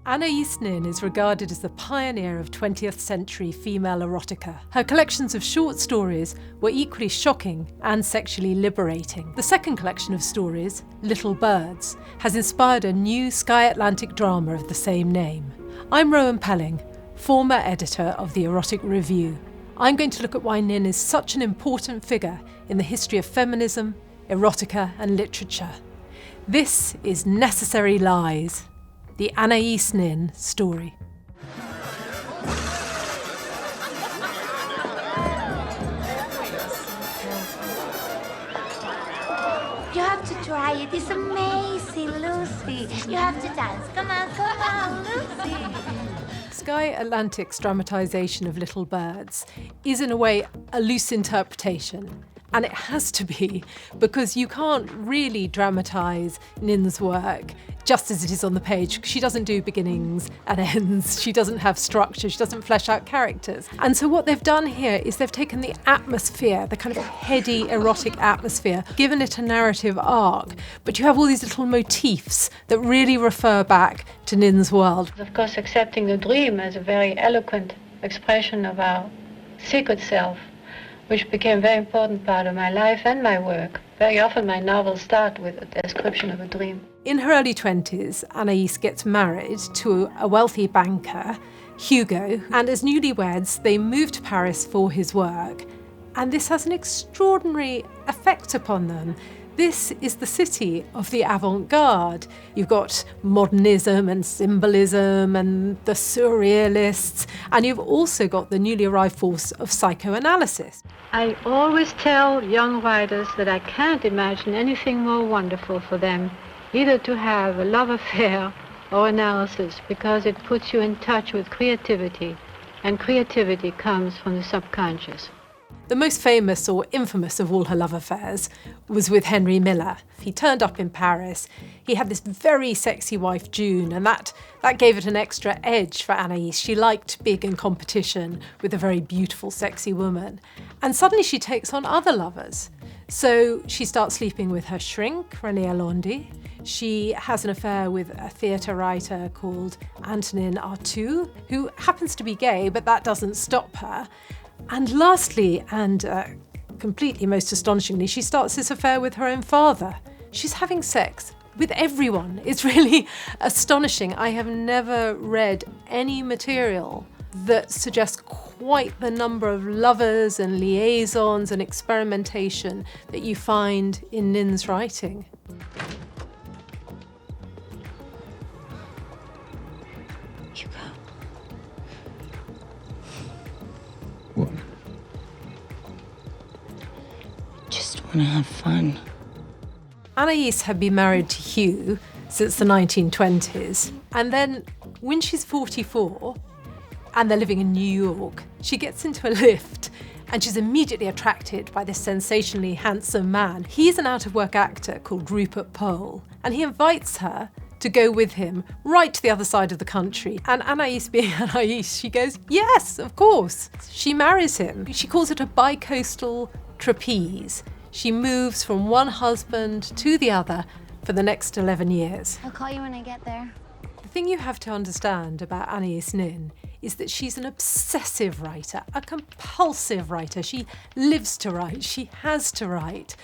Anaïs Nin is regarded as the pioneer of 20th century female erotica. Her collections of short stories were equally shocking and sexually liberating. The second collection of stories, Little Birds, has inspired a new Sky Atlantic drama of the same name. I'm Rowan Pelling, former editor of the Erotic Review. I'm going to look at why Nin is such an important figure in the history of feminism, erotica and literature. This is Necessary Lies, the Anaïs Nin story. You have to try it. It's amazing, Lucy. You have to dance. Come on, Lucy. Sky Atlantic's dramatisation of Little Birds is in a way a loose interpretation. And it has to be, because you can't really dramatise Nin's work just as it is on the page. She doesn't do beginnings and ends, she doesn't have structure, she doesn't flesh out characters. And so what they've done here is they've taken the atmosphere, the kind of heady, erotic atmosphere, given it a narrative arc, but you have all these little motifs that really refer back to Nin's world. Of course, accepting the dream as a very eloquent expression of our secret self, which became a very important part of my life and my work. Very often my novels start with a description of a dream. In her early 20s, Anaïs gets married to a wealthy banker, Hugo, and as newlyweds, they move to Paris for his work. And this has an extraordinary effect upon them. This is the city of the avant-garde. You've got modernism and symbolism and the surrealists, and you've also got the newly arrived force of psychoanalysis. I always tell young writers that I can't imagine anything more wonderful for them, either to have a love affair or analysis, because it puts you in touch with creativity, and creativity comes from the subconscious. The most famous or infamous of all her love affairs was with Henry Miller. He turned up in Paris. He had this very sexy wife, June, and that gave it an extra edge for Anaïs. She liked big and competition with a very beautiful, sexy woman. And suddenly she takes on other lovers. So she starts sleeping with her shrink, René Alondi. She has an affair with a theatre writer called Antonin Artaud, who happens to be gay, but that doesn't stop her. And lastly, and completely most astonishingly, she starts this affair with her own father. She's having sex with everyone. It's really astonishing. I have never read any material that suggests quite the number of lovers and liaisons and experimentation that you find in Nin's writing. What? Just want to have fun. Anaïs had been married to Hugh since the 1920s, and then when she's 44 and they're living in New York, she gets into a lift and she's immediately attracted by this sensationally handsome man. He's an out-of-work actor called Rupert Pole, and he invites her to go with him right to the other side of the country. And Anaïs, being Anaïs, she goes, yes, of course. She marries him. She calls it a bi-coastal trapeze. She moves from one husband to the other for the next 11 years. I'll call you when I get there. The thing you have to understand about Anaïs Nin is that she's an obsessive writer, a compulsive writer. She lives to write, she has to write,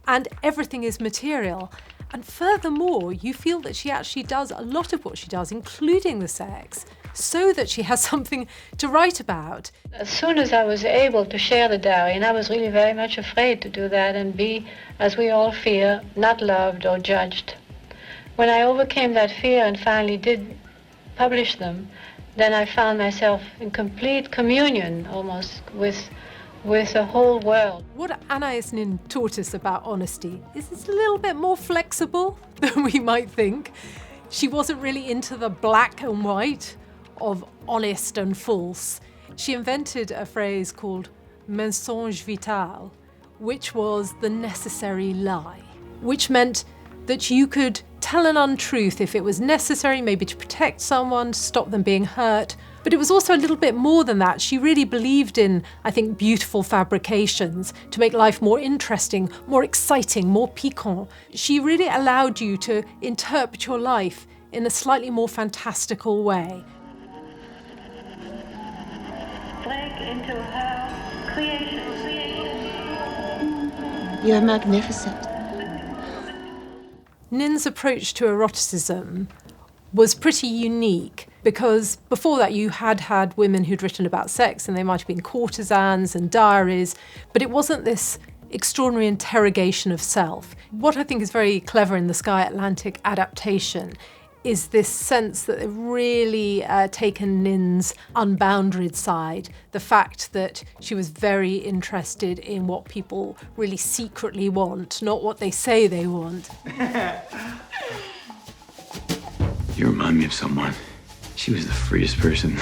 and everything is material. And furthermore, you feel that she actually does a lot of what she does, including the sex, so that she has something to write about. As soon as I was able to share the diary, and I was really very much afraid to do that and be, as we all fear, not loved or judged. When I overcame that fear and finally did publish them, then I found myself in complete communion almost with the whole world. What Anaïs Nin taught us about honesty is it's a little bit more flexible than we might think. She wasn't really into the black and white of honest and false. She invented a phrase called mensonge vital, which was the necessary lie, which meant that you could tell an untruth if it was necessary, maybe to protect someone, to stop them being hurt. But it was also a little bit more than that. She really believed in, I think, beautiful fabrications to make life more interesting, more exciting, more piquant. She really allowed you to interpret your life in a slightly more fantastical way. Break into her creation. You're magnificent. Nin's approach to eroticism was pretty unique because before that you had women who'd written about sex and they might have been courtesans and diaries, but it wasn't this extraordinary interrogation of self. What I think is very clever in the Sky Atlantic adaptation is this sense that they've really taken Nin's unbounded side, the fact that she was very interested in what people really secretly want, not what they say they want. You remind me of someone. She was the freest person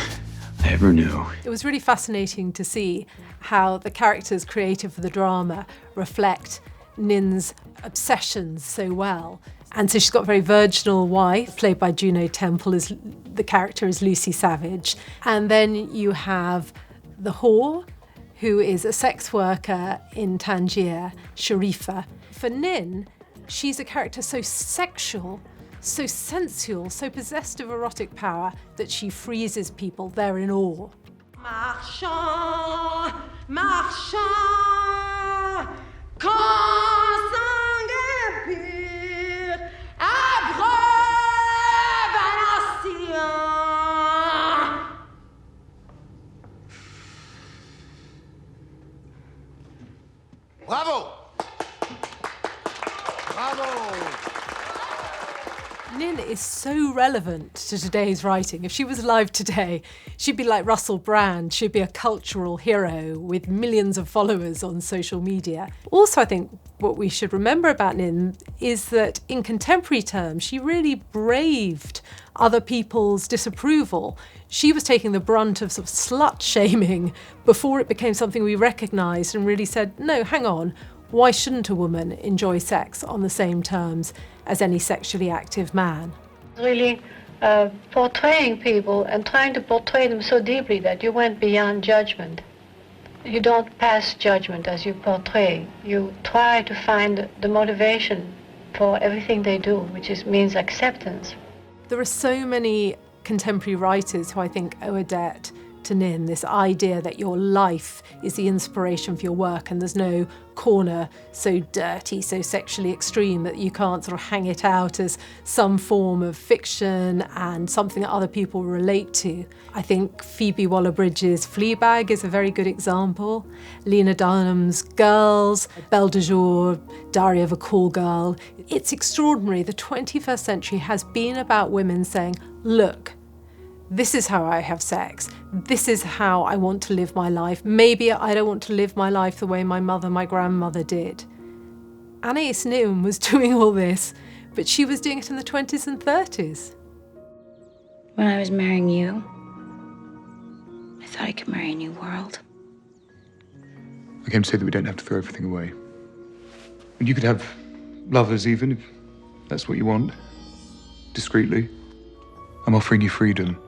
I ever knew. It was really fascinating to see how the characters created for the drama reflect Nin's obsessions so well. And so she's got a very virginal wife, played by Juno Temple, the character is Lucy Savage. And then you have the whore, who is a sex worker in Tangier, Sharifa. For Nin, she's a character so sexual, so sensual, so possessed of erotic power that she freezes people. They're in awe. Marchand, marchand, consanguin pur, abreuve à l'ancien. Bravo! Bravo! Nin is so relevant to today's writing. If she was alive today, she'd be like Russell Brand. She'd be a cultural hero with millions of followers on social media. Also, I think what we should remember about Nin is that in contemporary terms, she really braved other people's disapproval. She was taking the brunt of sort of slut shaming before it became something we recognised and really said, no, hang on, why shouldn't a woman enjoy sex on the same terms as any sexually active man? Really portraying people and trying to portray them so deeply that you went beyond judgment. You don't pass judgment as you portray. You try to find the motivation for everything they do, which means acceptance. There are so many contemporary writers who I think owe a debt to Nin, this idea that your life is the inspiration for your work and there's no corner so dirty, so sexually extreme that you can't sort of hang it out as some form of fiction and something that other people relate to. I think Phoebe Waller-Bridge's Fleabag is a very good example. Lena Dunham's Girls, Belle de Jour, Diary of a Call Girl. It's extraordinary. The 21st century has been about women saying, look, this is how I have sex. This is how I want to live my life. Maybe I don't want to live my life the way my mother, my grandmother did. Anaïs Nin was doing all this, but she was doing it in the 20s and 30s. When I was marrying you, I thought I could marry a new world. I came to say that we don't have to throw everything away. And you could have lovers even, if that's what you want. Discreetly. I'm offering you freedom.